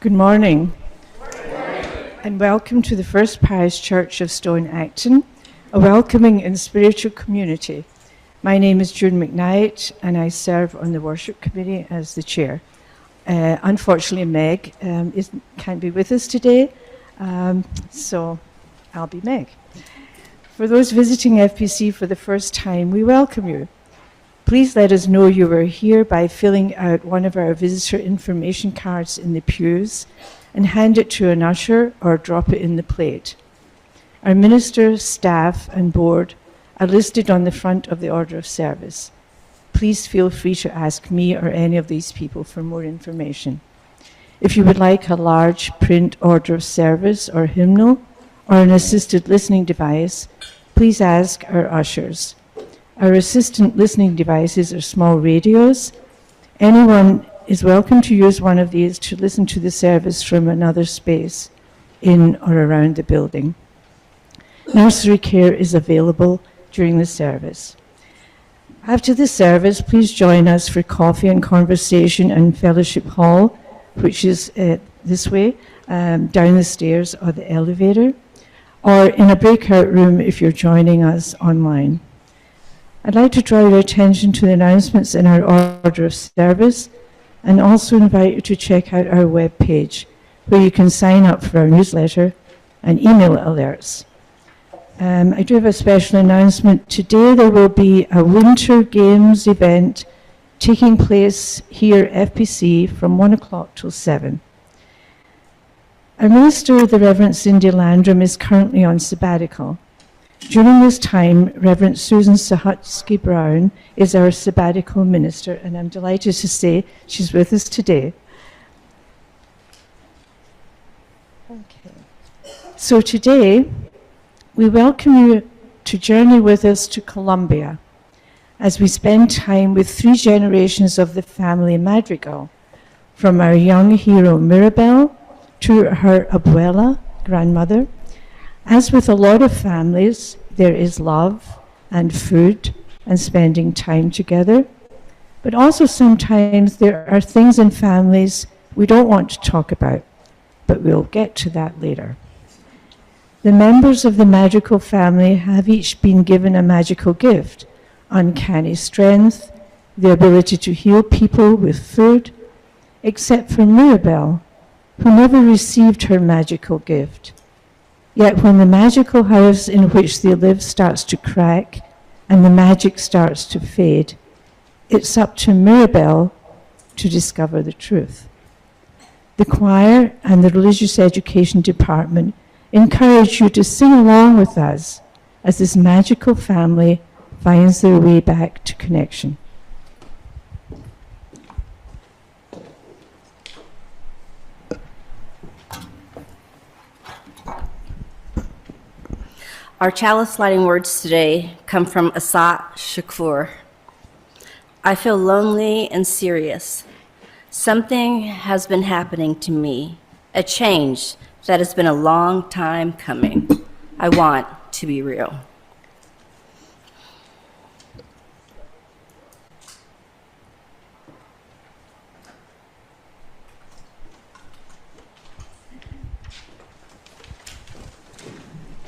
Good morning, and welcome to the First Parish Church of Stone Acton, a welcoming and spiritual community. My name is June McKnight, and I serve on the Worship Committee as the chair. Unfortunately, Meg can't be with us today, so I'll be Meg. For those visiting FPC for the first time, we welcome you. Please let us know you are here by filling out one of our visitor information cards in the pews and hand it to an usher or drop it in the plate. Our ministers, staff and board are listed on the front of the order of service. Please feel free to ask me or any of these people for more information. If you would like a large print order of service or hymnal or an assisted listening device, please ask our ushers. Our assistant listening devices are small radios. Anyone is welcome to use one of these to listen to the service from another space in or around the building. Nursery care is available during the service. After the service, please join us for coffee and conversation in Fellowship Hall, which is this way, down the stairs or the elevator, or in a breakout room if you're joining us online. I'd like to draw your attention to the announcements in our order of service and also invite you to check out our webpage where you can sign up for our newsletter and email alerts. I do have a special announcement. Today there will be a Winter Games event taking place here at FPC from 1 o'clock till 7. Our minister, the Reverend Cindy Landrum, is currently on sabbatical. During this time, Reverend Susan Sahutsky Brown is our sabbatical minister, and I'm delighted to say she's with us today. Okay. So today, we welcome you to journey with us to Colombia as we spend time with 3 generations of the family Madrigal, from our young hero Mirabel to her abuela, grandmother. As with a lot of families, there is love and food and spending time together, but also sometimes there are things in families we don't want to talk about, but we'll get to that later. The members of the Madrigal family have each been given a magical gift: uncanny strength, the ability to heal people with food, except for Mirabel, who never received her magical gift. Yet when the magical house in which they live starts to crack and the magic starts to fade, it's up to Mirabel to discover the truth. The choir and the religious education department encourage you to sing along with us as this magical family finds their way back to connection. Our chalice lighting words today come from Asat Shakur. I feel lonely and serious. Something has been happening to me, a change that has been a long time coming. I want to be real.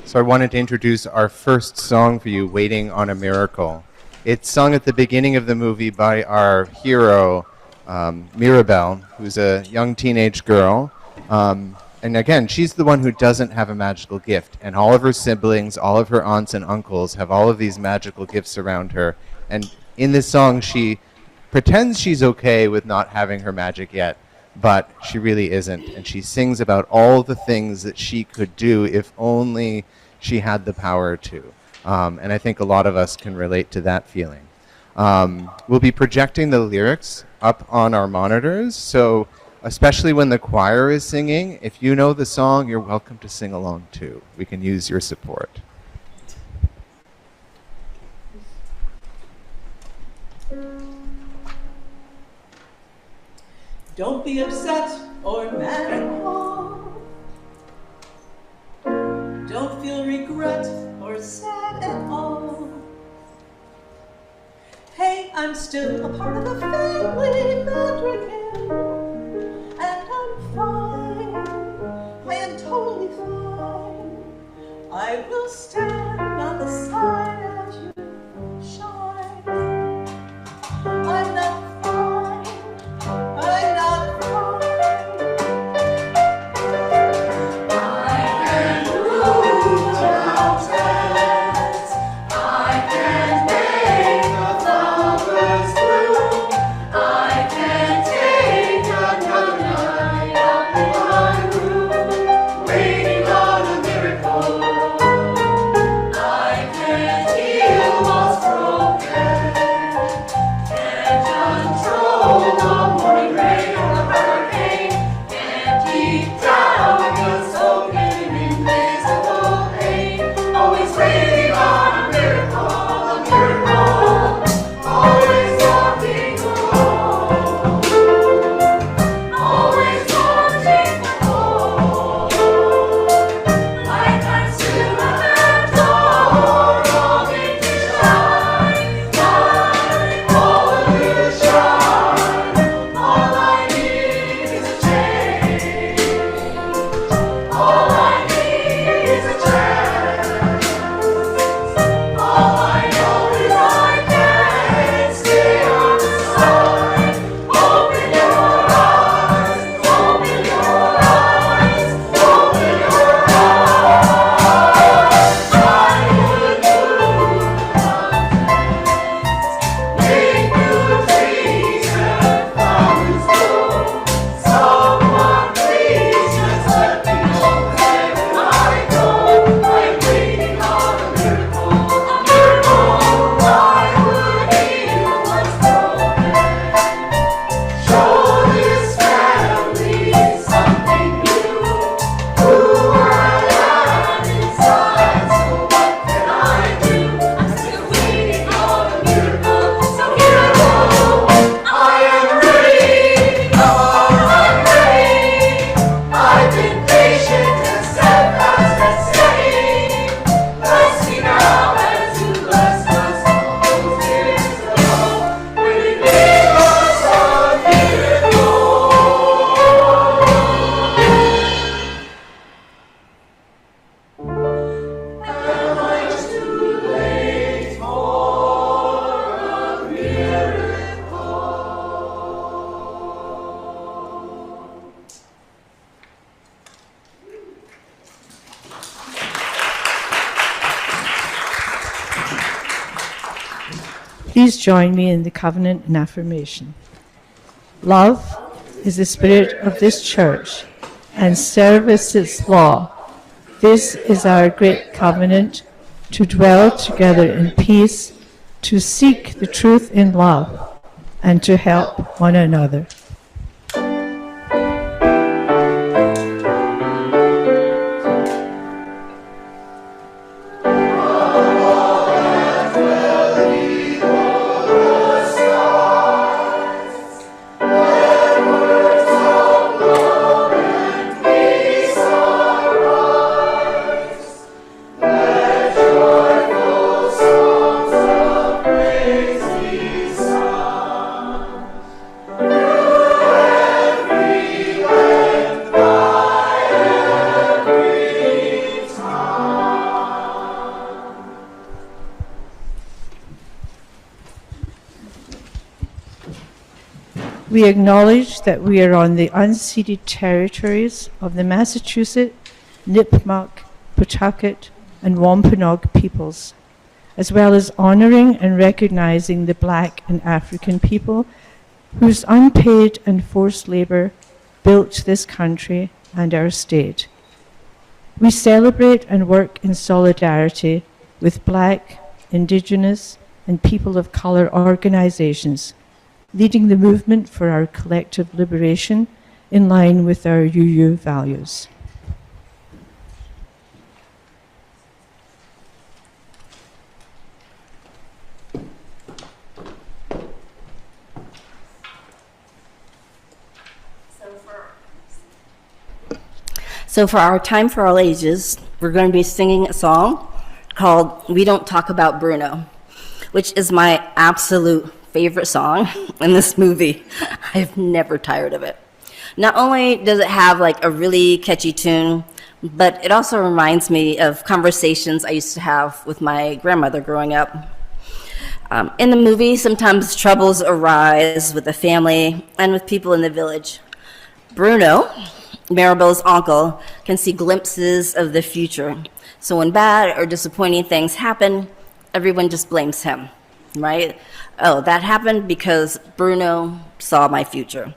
So I wanted to introduce our first song for you, Waiting on a Miracle. It's sung at the beginning of the movie by our hero, Mirabel, who's a young teenage girl. And again, she's the one who doesn't have a magical gift. And all of her siblings, all of her aunts and uncles have all of these magical gifts around her. And in this song, she pretends she's okay with not having her magic yet, but she really isn't. And she sings about all the things that she could do if only she had the power to. And I think a lot of us can relate to that feeling. We'll be projecting the lyrics up on our monitors, so especially when the choir is singing, if you know the song, you're welcome to sing along too. We can use your support. Don't be upset or mad at all. Don't feel regret or sad at all. Hey, I'm still a part of the family Madrigal, and I'm fine. I will stand on the side as you shine. I'm not fine, I'm not fine. I can move mountains, I can make the flowers bloom, I can take another night out in my room, waiting on a miracle. I can heal what's broken, can't control the morning rain or the hurricane, can't keep down the unspoken invisible pain. Always waiting on a miracle, always walking alone, always wanting more. Like I'm still at that door, longing to shine, shine. All I need is a change. All I need is a chance. All I know is I can stay on the side. Open your eyes, open your eyes, open your eyes. I would move mountains, make new trees and flowers grow. Someone please just let me know where I go. I'm waiting on a miracle, I would heal what's broken. Show this family something new, who I am inside. So what can I do? I'm still waiting on a miracle. So here I go. I am ready. Come on, I'm ready. I've been patient and steadfast and steady. Bless me now as you blessed us all those years ago. When you gave us a miracle. Am I too late for a miracle? Please join me in the covenant and affirmation. Love is the spirit of this church, and service its law. This is our great covenant, to dwell together in peace, to seek the truth in love, and to help one another. We acknowledge that we are on the unceded territories of the Massachusetts, Nipmuc, Pawtucket, and Wampanoag peoples, as well as honoring and recognizing the Black and African people whose unpaid and forced labor built this country and our state. We celebrate and work in solidarity with Black, Indigenous, and people of color organizations, leading the movement for our collective liberation in line with our UU values. So for our Time for All Ages, we're going to be singing a song called We Don't Talk About Bruno, which is my absolute favorite song in this movie. I've never tired of it. Not only does it have like a really catchy tune, but it also reminds me of conversations I used to have with my grandmother growing up. In the movie, sometimes troubles arise with the family and with people in the village. Bruno, Maribel's uncle, can see glimpses of the future. So when bad or disappointing things happen, everyone just blames him, right? Oh, that happened because Bruno saw my future.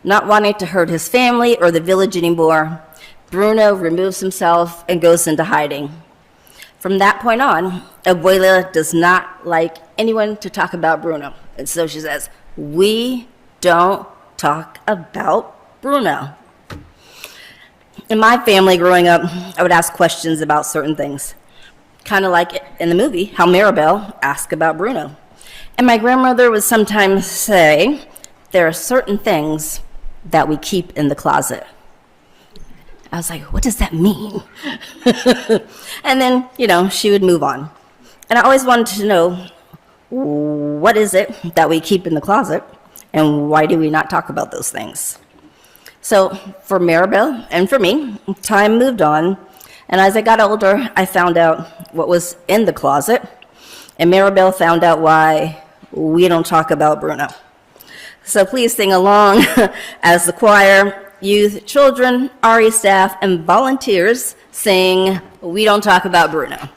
Not wanting to hurt his family or the village anymore, Bruno removes himself and goes into hiding. From that point on, Abuela does not like anyone to talk about Bruno. And so she says, "We don't talk about Bruno." In my family growing up, I would ask questions about certain things. Kind of like in the movie, how Maribel asked about Bruno. And my grandmother would sometimes say, "There are certain things that we keep in the closet." I was like, what does that mean? And then, she would move on. And I always wanted to know, what is it that we keep in the closet, and why do we not talk about those things? So for Maribel and for me, time moved on. And as I got older, I found out what was in the closet. And Maribel found out why we don't talk about Bruno. So please sing along as the choir, youth, children, RE staff, and volunteers sing "We Don't Talk About Bruno."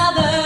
Now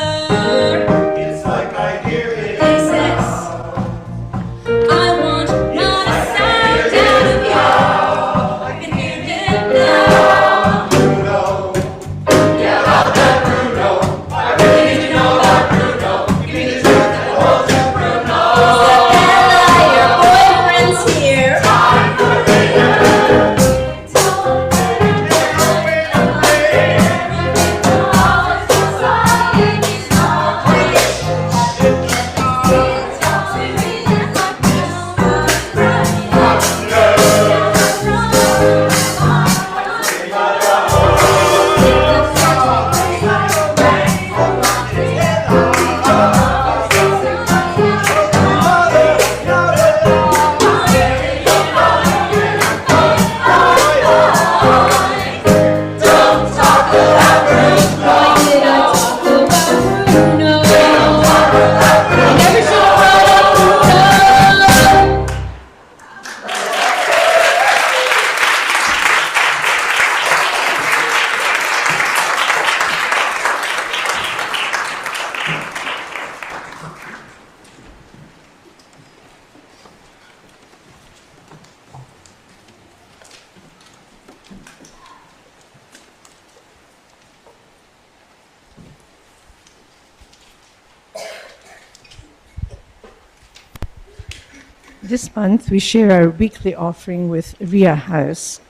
This month we share our weekly offering with Ria House.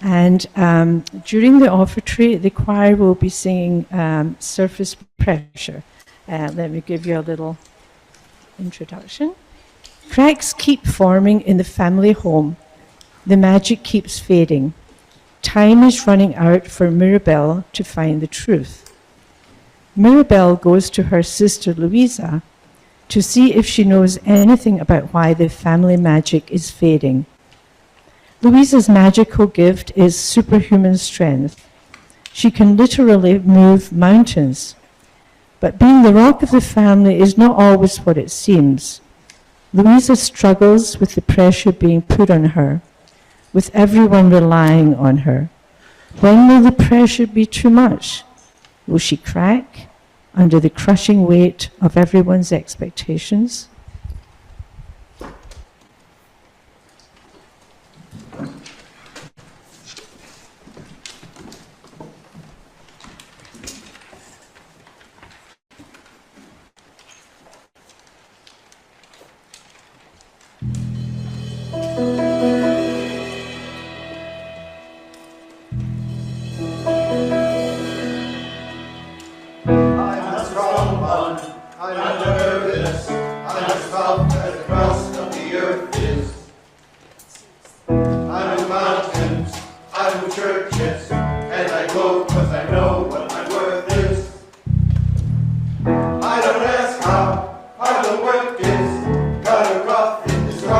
And during the offertory, the choir will be singing Surface Pressure. Let me give you a little introduction. Cracks keep forming in the family home. The magic keeps fading. Time is running out for Mirabelle to find the truth. Mirabelle goes to her sister Louisa to see if she knows anything about why the family magic is fading. Louisa's magical gift is superhuman strength. She can literally move mountains. But being the rock of the family is not always what it seems. Louisa struggles with the pressure being put on her, with everyone relying on her. When will the pressure be too much? Will she crack under the crushing weight of everyone's expectations?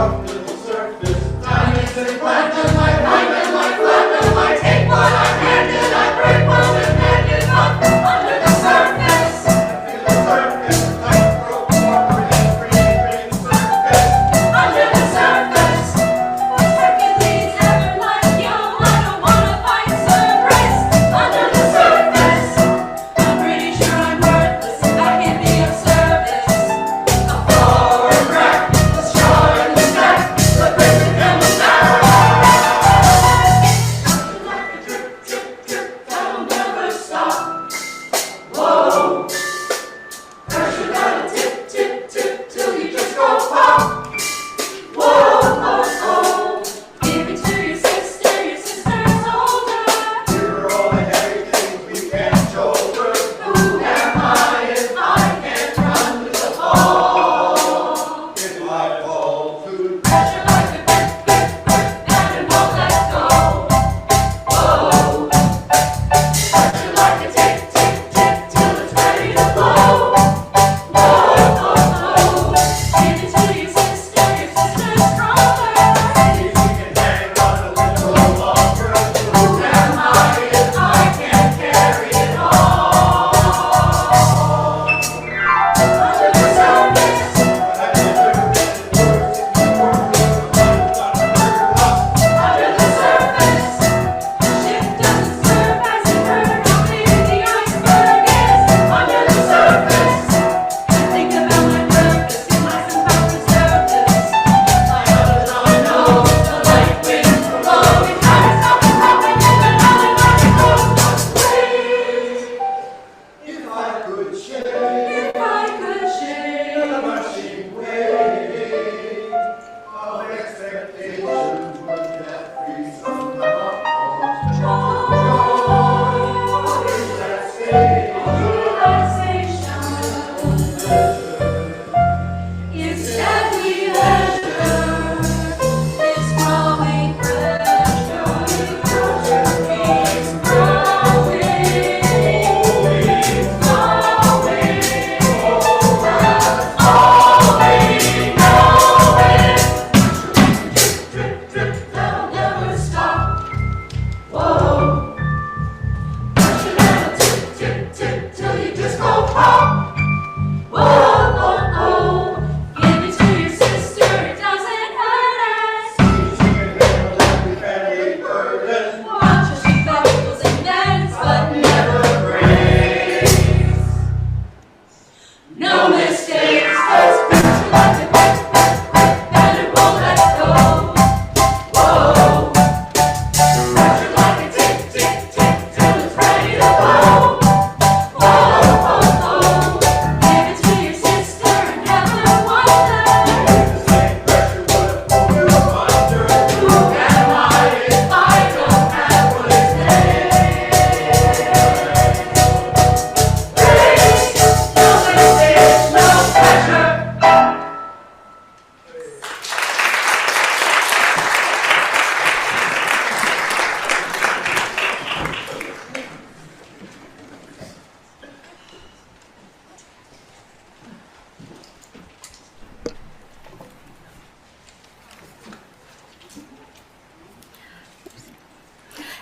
Under the surface,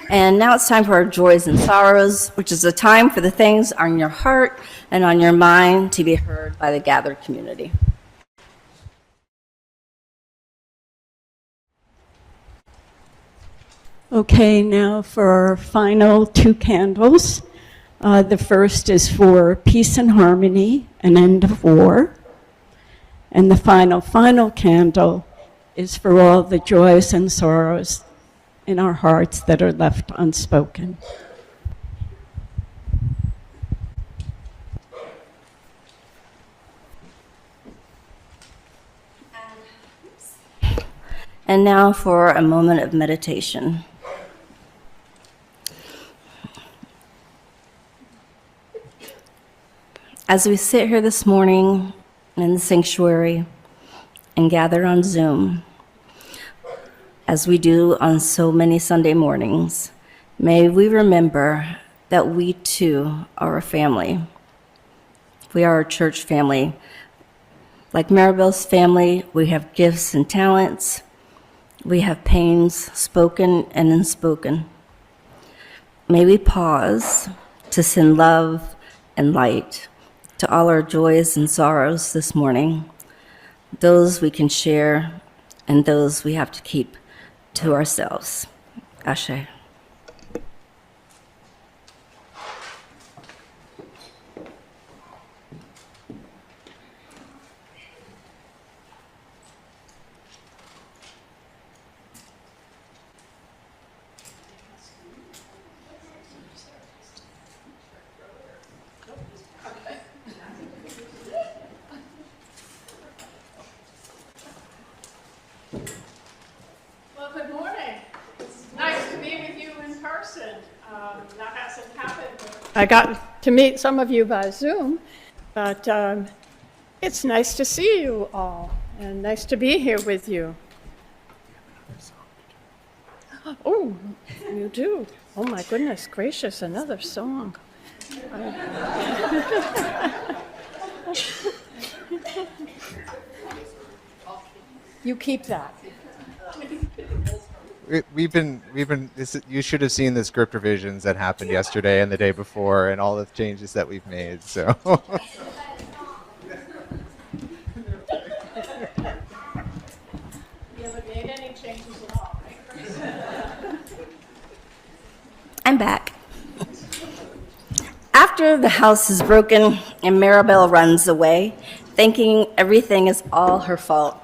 And now it's time for our joys and sorrows, which is a time for the things on your heart and on your mind to be heard by the gathered community. Okay, now for our final two candles. The first is for peace and harmony, an end of war. And the final candle is for all the joys and sorrows in our hearts that are left unspoken. And now for a moment of meditation. As we sit here this morning in the sanctuary and gather on Zoom, as we do on so many Sunday mornings, may we remember that we too are a family. We are a church family. Like Maribel's family, we have gifts and talents. We have pains, spoken and unspoken. May we pause to send love and light to all our joys and sorrows this morning, those we can share and those we have to keep to ourselves. Ashe. Well, good morning. It's nice to be with you in person. That hasn't happened. I got to meet some of you by Zoom, but it's nice to see you all and nice to be here with you. Oh, you do? Oh my goodness gracious, another song. You keep that. You should have seen the script revisions that happened yesterday and the day before and all the changes that we've made, so. You haven't made any changes at all, right? I'm back. After the house is broken and Maribel runs away, thinking everything is all her fault,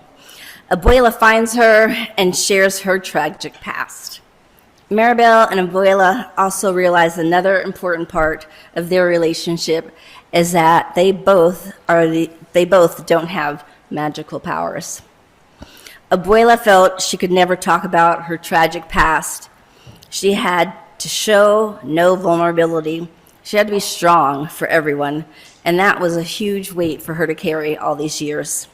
Abuela finds her and shares her tragic past. Maribel and Abuela also realize another important part of their relationship is that they both don't have magical powers. Abuela felt she could never talk about her tragic past. She had to show no vulnerability. She had to be strong for everyone, and that was a huge weight for her to carry all these years.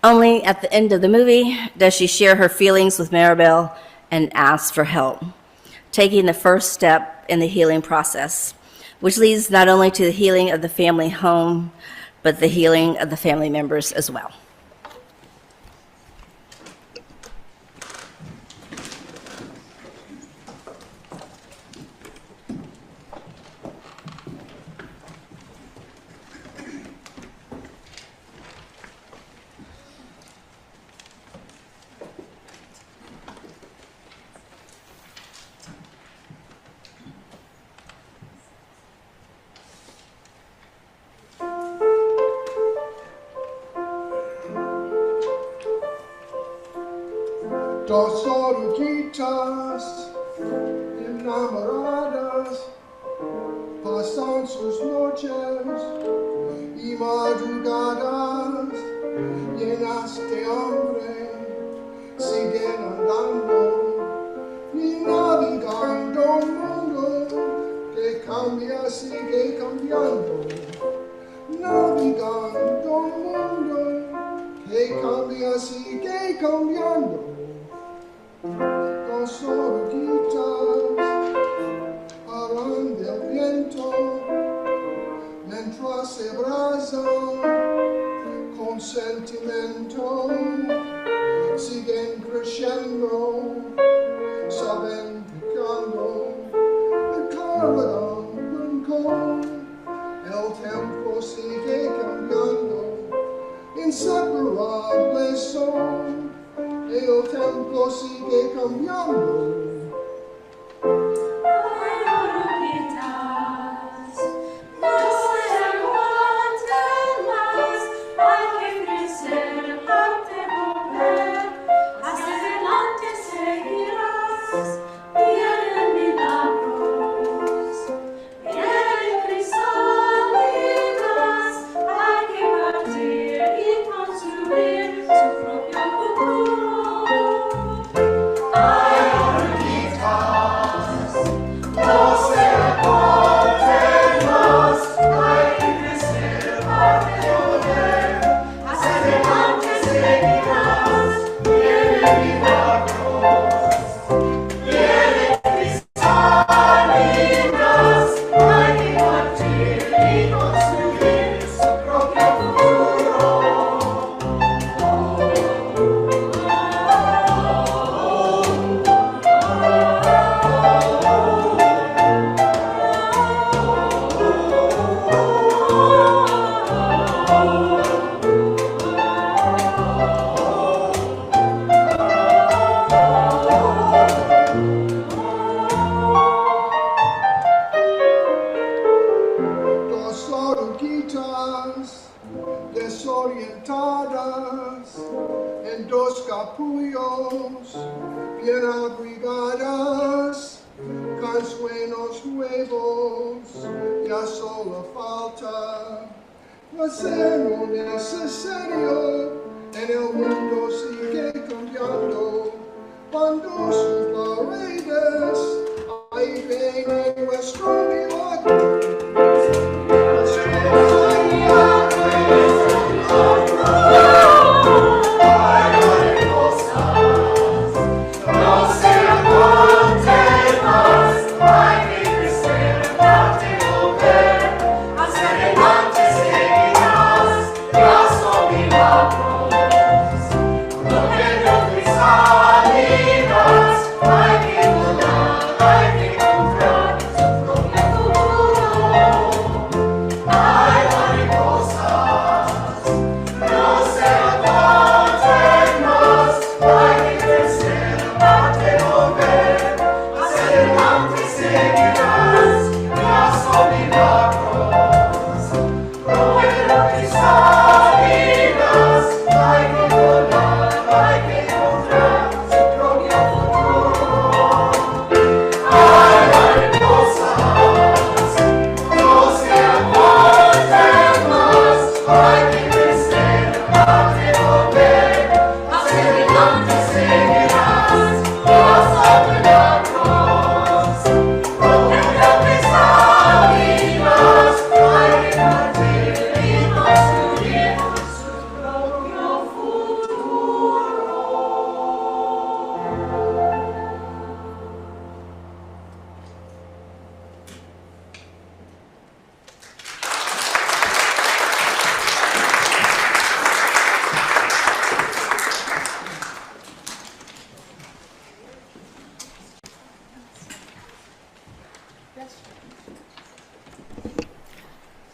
Only at the end of the movie does she share her feelings with Maribel and ask for help, taking the first step in the healing process, which leads not only to the healing of the family home, but the healing of the family members as well. Dos oruguitas enamoradas pasan sus noches y madrugadas llenas de hambre, siguen andando y navegando un mundo que cambia, sigue cambiando. Navegando un mundo que cambia, sigue cambiando. Dos oruguitas hablan del viento mientras se abrazan con sentimiento, siguen creciendo, saben picando. buenos nuevos ya solo falta hacer lo necesario. En el mundo sigue cambiando. Cuando sus paredes, ahí viene nuestro milagro.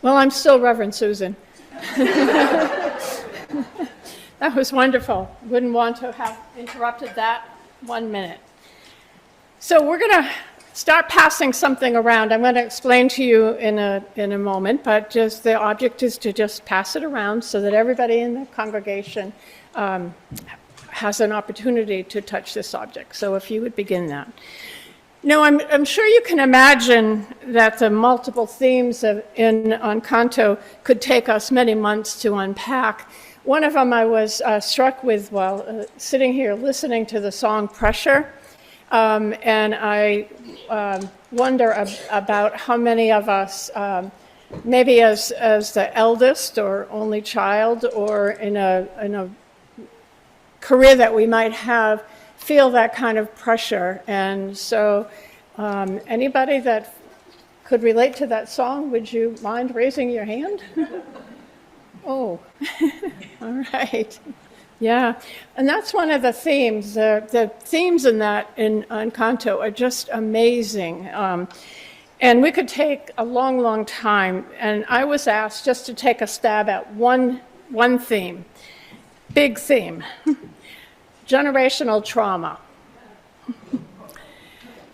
Well, I'm still Reverend Susan. That was wonderful. Wouldn't want to have interrupted that 1 minute. So we're going to start passing something around. I'm going to explain to you in a moment, but just the object is to just pass it around so that everybody in the congregation has an opportunity to touch this object. So if you would begin that. Now, I'm sure you can imagine that the multiple themes on Canto could take us many months to unpack. One of them I was struck with while sitting here listening to the song Pressure, and I wonder about how many of us, maybe as the eldest or only child, or in a career that we might have, feel that kind of pressure. And so anybody that could relate to that song, would you mind raising your hand? Oh, all right. Yeah, and that's one of the themes. The themes in that on Canto are just amazing. And we could take a long, long time. And I was asked just to take a stab at one theme, big theme. Generational trauma.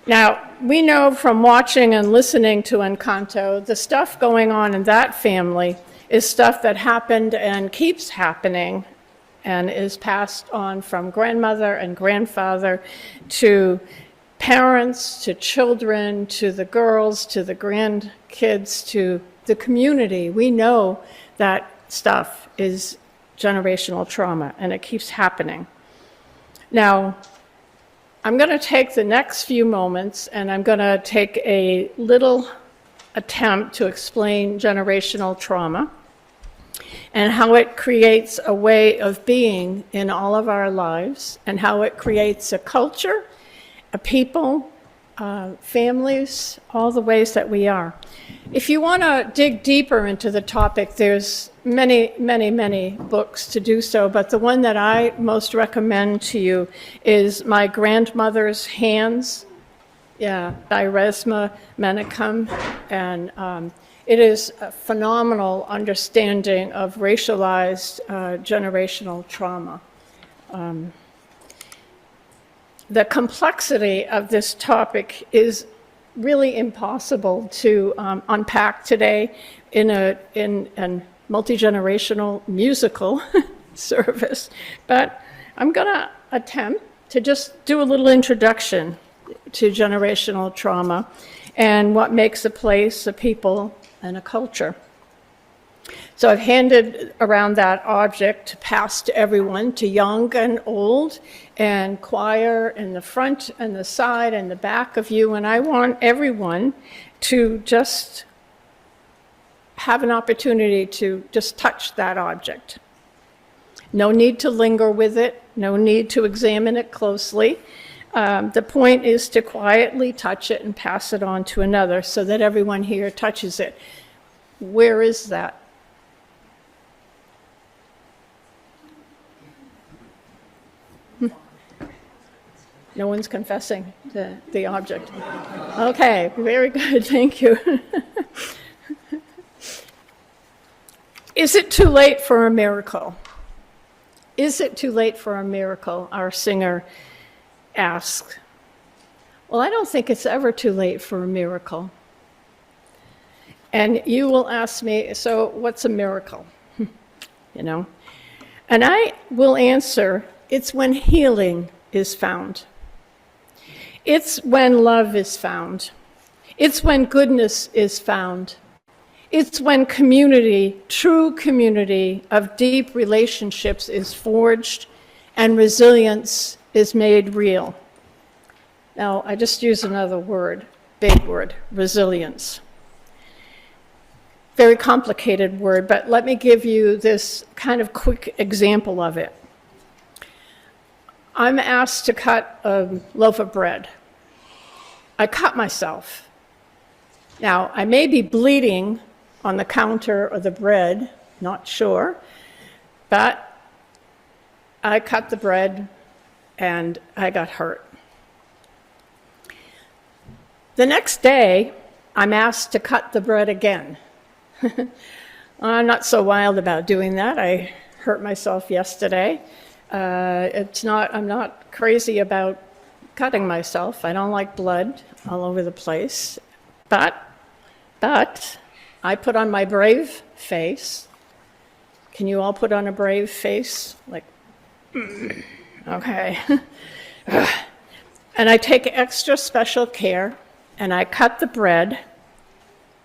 Now, we know from watching and listening to Encanto, the stuff going on in that family is stuff that happened and keeps happening and is passed on from grandmother and grandfather to parents, to children, to the girls, to the grandkids, to the community. We know that stuff is generational trauma and it keeps happening. Now, I'm going to take the next few moments and I'm going to take a little attempt to explain generational trauma and how it creates a way of being in all of our lives and how it creates a culture, a people, families, all the ways that we are. If you want to dig deeper into the topic, there's many, many, many books to do so, but the one that I most recommend to you is My Grandmother's Hands, by Resmaa Menakem, and it is a phenomenal understanding of racialized generational trauma. The complexity of this topic is really impossible to unpack today in a multi-generational musical service, but I'm going to attempt to just do a little introduction to generational trauma and what makes a place, a people, and a culture. So I've handed around that object, passed to everyone, to young and old, and choir in the front and the side and the back of you, and I want everyone to just have an opportunity to just touch that object. No need to linger with it, no need to examine it closely. The point is to quietly touch it and pass it on to another so that everyone here touches it. Where is that? No one's confessing the object. Okay, very good, thank you. Is it too late for a miracle? Is it too late for a miracle? Our singer asked. Well, I don't think it's ever too late for a miracle. And you will ask me, so what's a miracle? You know? And I will answer, it's when healing is found. It's when love is found. It's when goodness is found. It's when community, true community of deep relationships is forged and resilience is made real. Now, I just use another word, big word, resilience. Very complicated word, but let me give you this kind of quick example of it. I'm asked to cut a loaf of bread. I cut myself. Now, I may be bleeding on the counter or the bread, not sure, but I cut the bread and I got hurt. The next day, I'm asked to cut the bread again. I'm not so wild about doing that. I hurt myself yesterday. I'm not crazy about cutting myself. I don't like blood all over the place. But I put on my brave face. Can you all put on a brave face? Like, okay. And I take extra special care, and I cut the bread,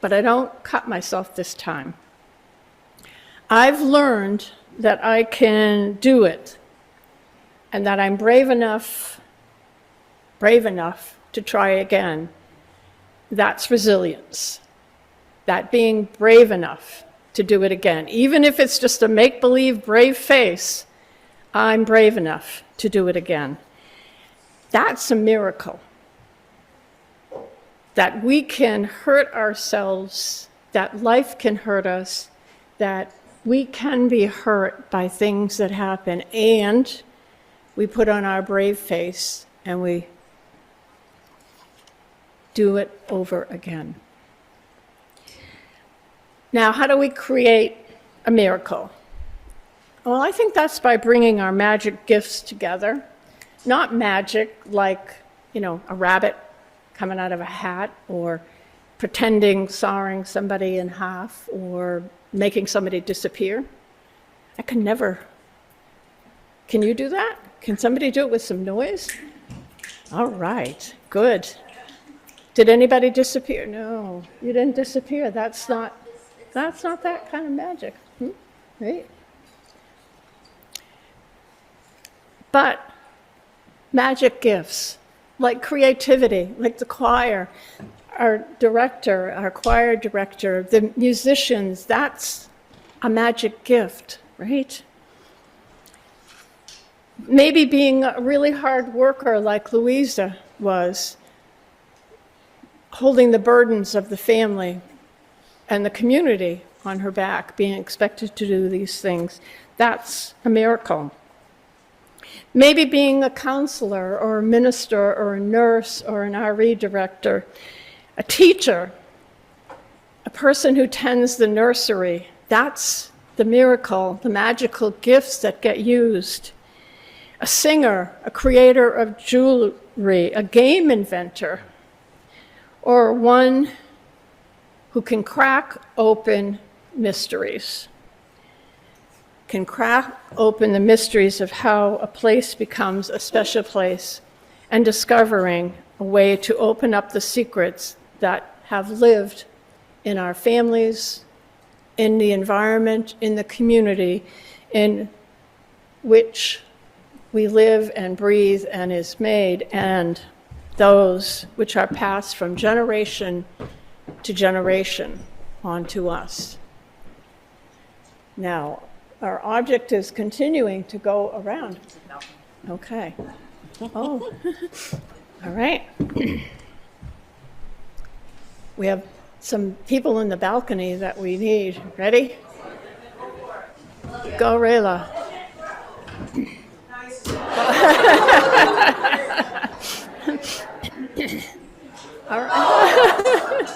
but I don't cut myself this time. I've learned that I can do it, and that I'm brave enough to try again. That's resilience. That being brave enough to do it again. Even if it's just a make-believe brave face, I'm brave enough to do it again. That's a miracle. That we can hurt ourselves, that life can hurt us, that we can be hurt by things that happen, and we put on our brave face and we do it over again. Now, how do we create a miracle? Well, I think that's by bringing our magic gifts together. Not magic like, a rabbit coming out of a hat, or pretending sawing somebody in half, or making somebody disappear. I can never. Can you do that? Can somebody do it with some noise? All right, good. Did anybody disappear? No, you didn't disappear. That's not that kind of magic, right? But magic gifts, like creativity, like the choir, our choir director, the musicians, that's a magic gift, right? Maybe being a really hard worker like Louisa was, holding the burdens of the family and the community on her back, being expected to do these things. That's a miracle. Maybe being a counselor or a minister or a nurse or an RE director, a teacher, a person who tends the nursery. That's the miracle, the magical gifts that get used. A singer, a creator of jewelry, a game inventor, or one who can crack open mysteries. Can crack open the mysteries of how a place becomes a special place, and discovering a way to open up the secrets that have lived in our families, in the environment, in the community in which we live and breathe and is made, and those which are passed from generation to generation onto us. Now, our object is continuing to go around. Okay. Oh, all right. We have some people in the balcony that we need. Ready? Go, Rayla. All right.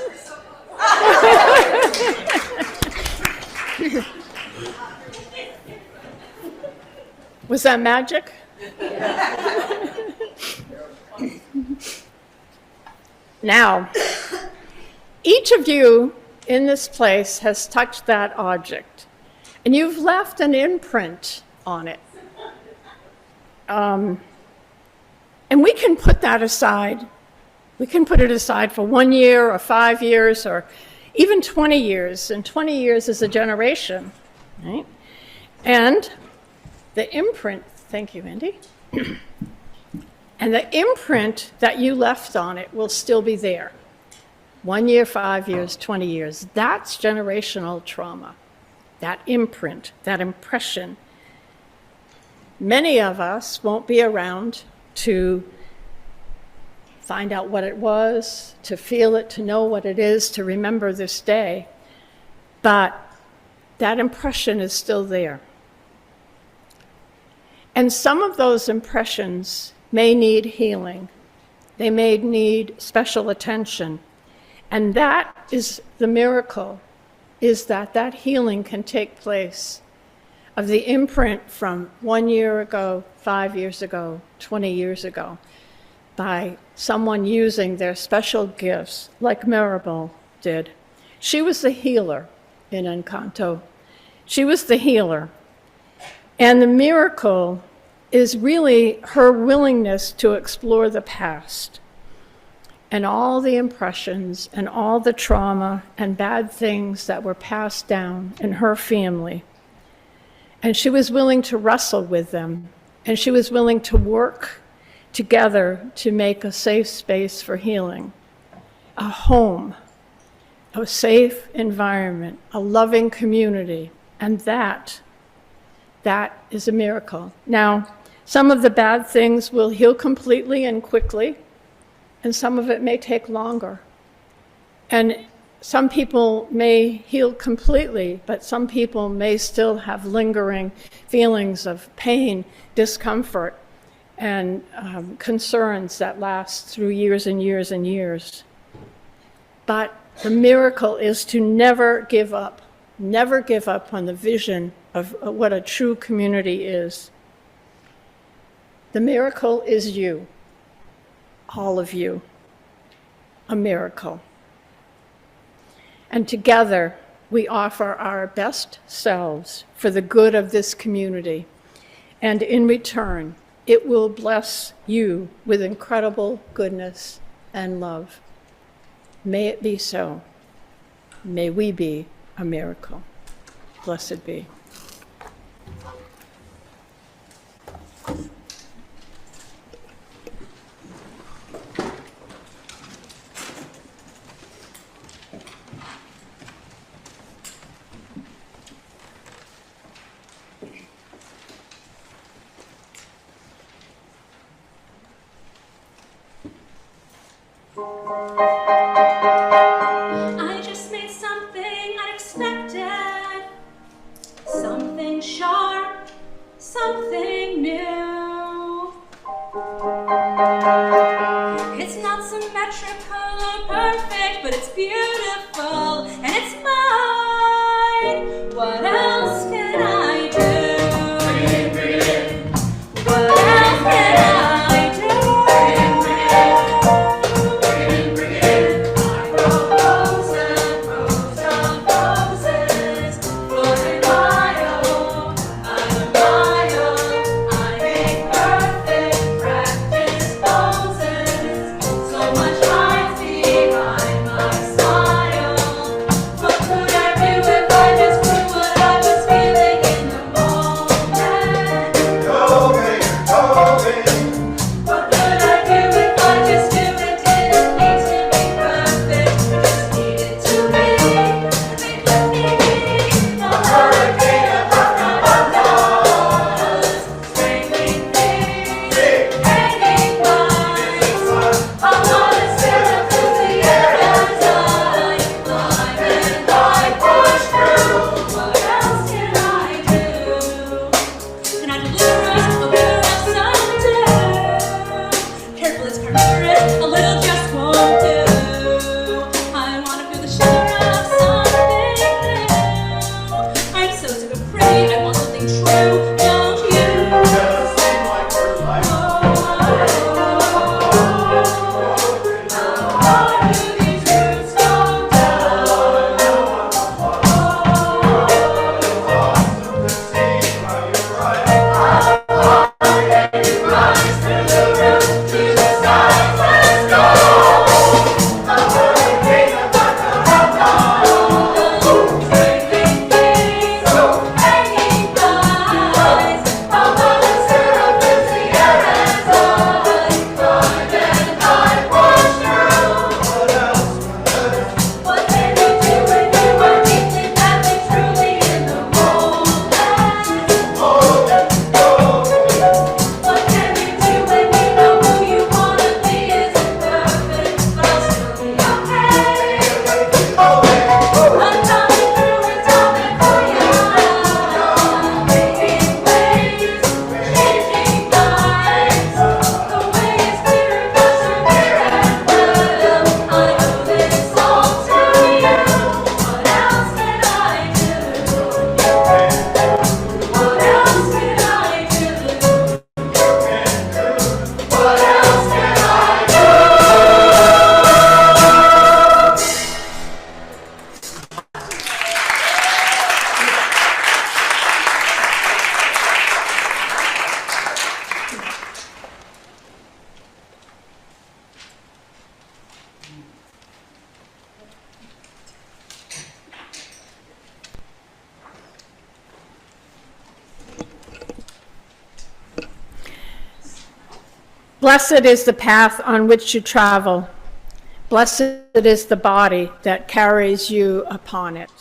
Was that magic? Now, each of you in this place has touched that object, and you've left an imprint on it. And we can put that aside. We can put it aside for 1 year or 5 years or even 20 years, and 20 years is a generation, right? And the imprint, thank you, Andy, and the imprint that you left on it will still be there. 1 year, 5 years, 20 years. That's generational trauma, that imprint, that impression. Many of us won't be around to find out what it was, to feel it, to know what it is, to remember this day. But that impression is still there. And some of those impressions may need healing. They may need special attention. And that is the miracle, is that that healing can take place of the imprint from 1 year ago, 5 years ago, 20 years ago, by someone using their special gifts, like Maribel did. She was the healer in Encanto. She was the healer. And the miracle is really her willingness to explore the past and all the impressions and all the trauma and bad things that were passed down in her family. And she was willing to wrestle with them, and she was willing to work together to make a safe space for healing, a home, a safe environment, a loving community, and that is a miracle. Now, some of the bad things will heal completely and quickly, and some of it may take longer. And some people may heal completely, but some people may still have lingering feelings of pain, discomfort, and concerns that last through years and years and years. But the miracle is to never give up on the vision of what a true community is. The miracle is you, all of you, a miracle. And together, we offer our best selves for the good of this community. And in return, it will bless you with incredible goodness and love. May it be so. May we be a miracle. Blessed be. I just made something unexpected, something sharp, something new. It's not symmetrical or perfect, but it's beautiful and it's mine. What else can I do? What else can I do? So much life behind my Blessed is the path on which you travel. Blessed is the body that carries you upon it.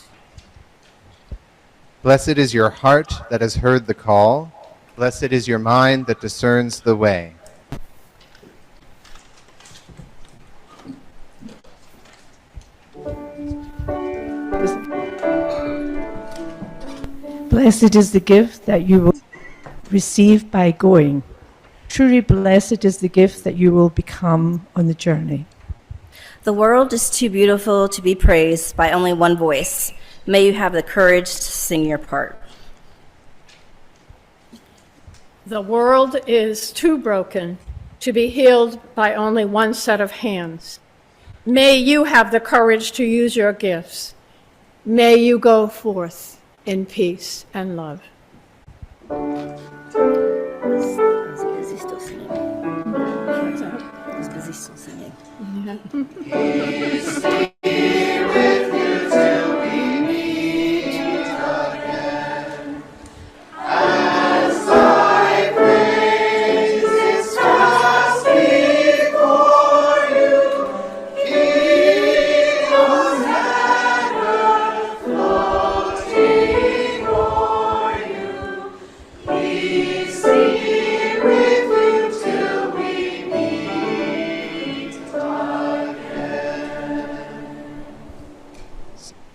Blessed is your heart that has heard the call. Blessed is your mind that discerns the way. Blessed is the gift that you will receive by going. Truly blessed is the gift that you will become on the journey. The world is too beautiful to be praised by only one voice. May you have the courage to sing your part. The world is too broken to be healed by only one set of hands. May you have the courage to use your gifts. May you go forth in peace and love.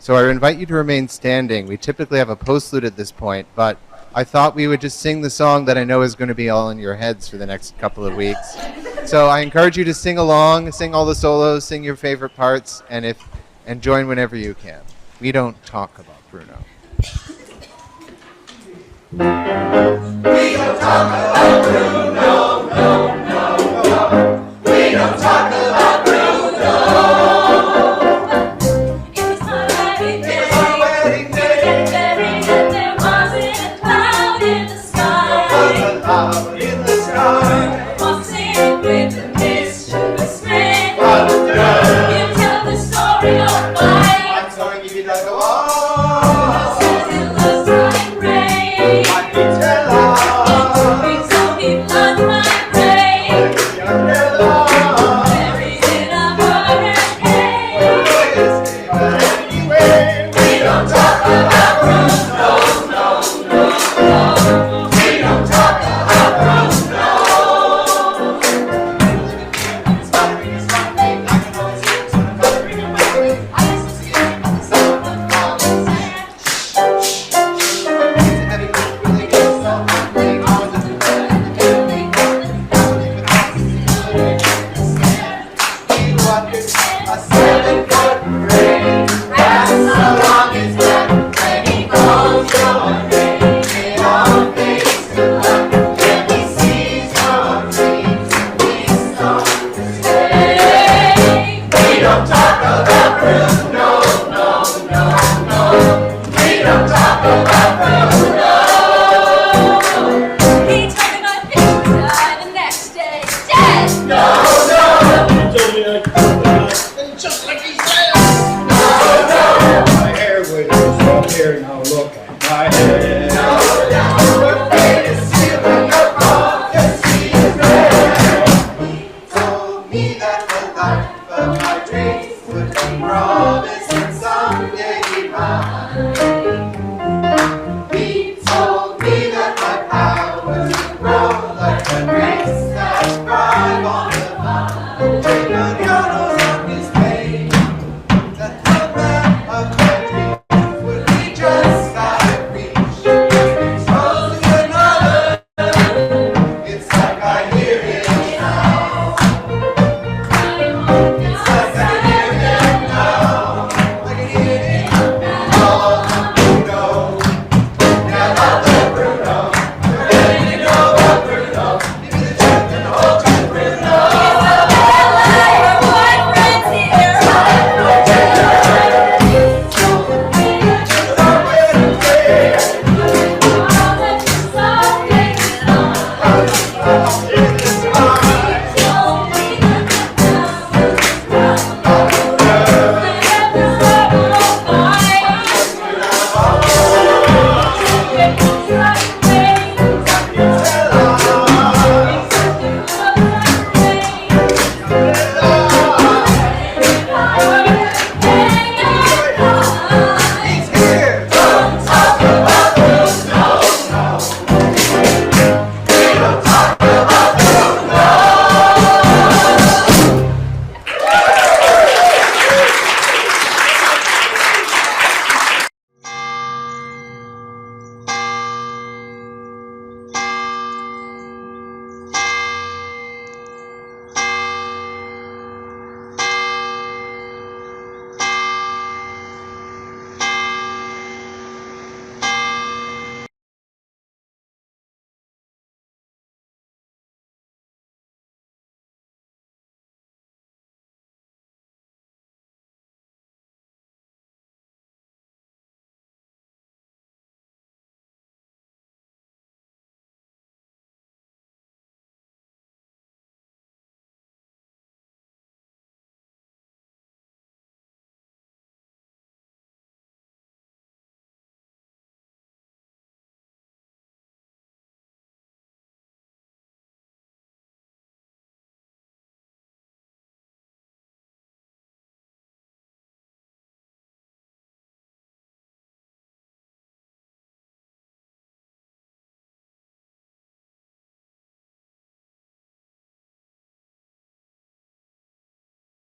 So I invite you to remain standing. We typically have a postlude at this point, but I thought we would just sing the song that I know is going to be all in your heads for the next couple of weeks. So I encourage you to sing along, sing all the solos, sing your favorite parts, and join whenever you can. We don't talk about Bruno. We don't talk about Bruno, no. We don't talk about Bruno. It was my wedding day. And there wasn't a cloud in the sky. In the sky, Waltzing with the mischievous rain. on the dirt. You tell the story of why. I'm sorry if you don't go on. Says it looks like rain. I can tell her. So he floods my brain. Buried in a hurricane. We don't talk about Bruno, no. We don't talk about Bruno. It's bothering us one thing, I can always hear it's not bothering him my way. I used to see it on the sound of falling sand. It's a heavy weight, really gets so hungry. I was a fool, and the family with eyes to see. He wonders a 7-foot ring. And so long as that when he calls your name, it all fades to black. When he sees your dreams, we start to stay. We don't talk about Bruno, no. We don't talk about Bruno. He told me my fish would die the next day. Dead! No. Just like he said. My hair was up here, now look at my head. We're afraid to steal your prophecy is red. He told me that the life of my dreams would be promised.